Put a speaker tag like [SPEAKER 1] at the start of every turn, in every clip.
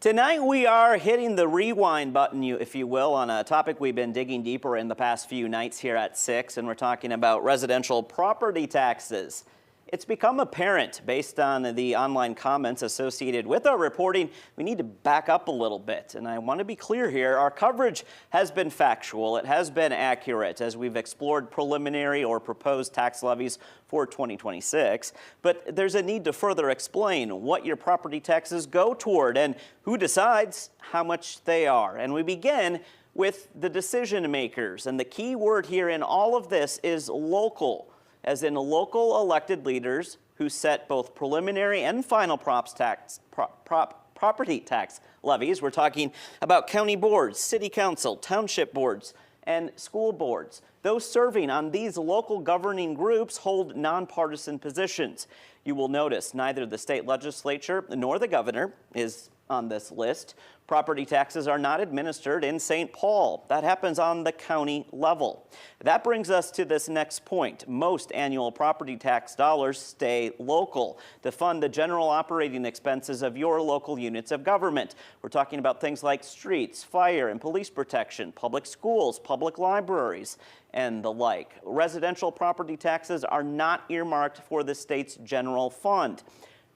[SPEAKER 1] Tonight we are hitting the rewind button, if you will, on a topic we've been digging deeper in the past few nights here at 6, and we're talking about residential property taxes. It's become apparent, based on the online comments associated with our reporting, we need to back up a little bit. And I want to be clear here, our coverage has been factual, it has been accurate as we've explored preliminary or proposed tax levies for 2026. But there's a need to further explain what your property taxes go toward and who decides how much they are. And we begin with the decision makers. And the key word here in all of this is local, as in local elected leaders who set both preliminary and final property tax levies. We're talking about county boards, city council, township boards, and school boards. Those serving on these local governing groups hold nonpartisan positions. You will notice neither the state legislature nor the governor is on this list. Property taxes are not administered in St. Paul. That happens on the county level. That brings us to this next point. Most annual property tax dollars stay local to fund the general operating expenses of your local units of government. We're talking about things like streets, fire and police protection, public schools, public libraries, and the like. Residential property taxes are not earmarked for the state's general fund.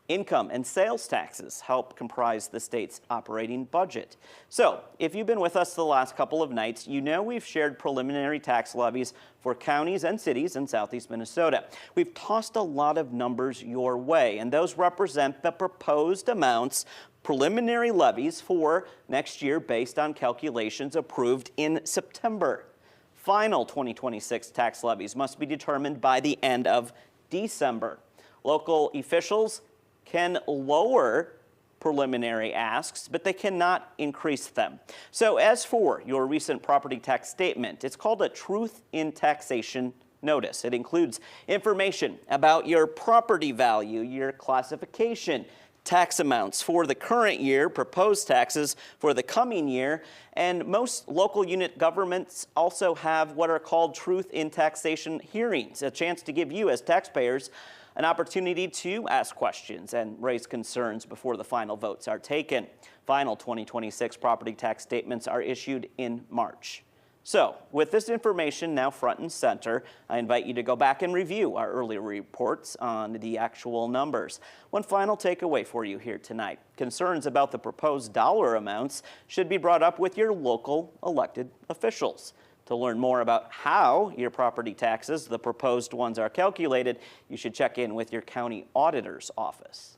[SPEAKER 1] Income and sales taxes help comprise the state's operating budget. So, if you've been with us the last couple of nights, you know we've shared preliminary tax levies for counties and cities in southeast Minnesota. We've tossed a lot of numbers your way, and those represent the proposed amounts, preliminary levies for next year based on calculations approved in September. Final 2026 tax levies must be determined by the end of December. Local officials can lower preliminary asks, but they cannot increase them. So as for your recent property tax statement, it's called a Truth in Taxation Notice. It includes information about your property value, your classification, tax amounts for the current year, proposed taxes for the coming year, and most local unit governments also have what are called Truth in Taxation hearings, a chance to give you as taxpayers an opportunity to ask questions and raise concerns before the final votes are taken. Final 2026 property tax statements are issued in March. So, with this information now front and center, I invite you to go back and review our earlier reports on the actual numbers. One final takeaway for you here tonight. Concerns about the proposed dollar amounts should be brought up with your local elected officials. To learn more about how your property taxes, the proposed ones, are calculated, you should check in with your county auditor's office.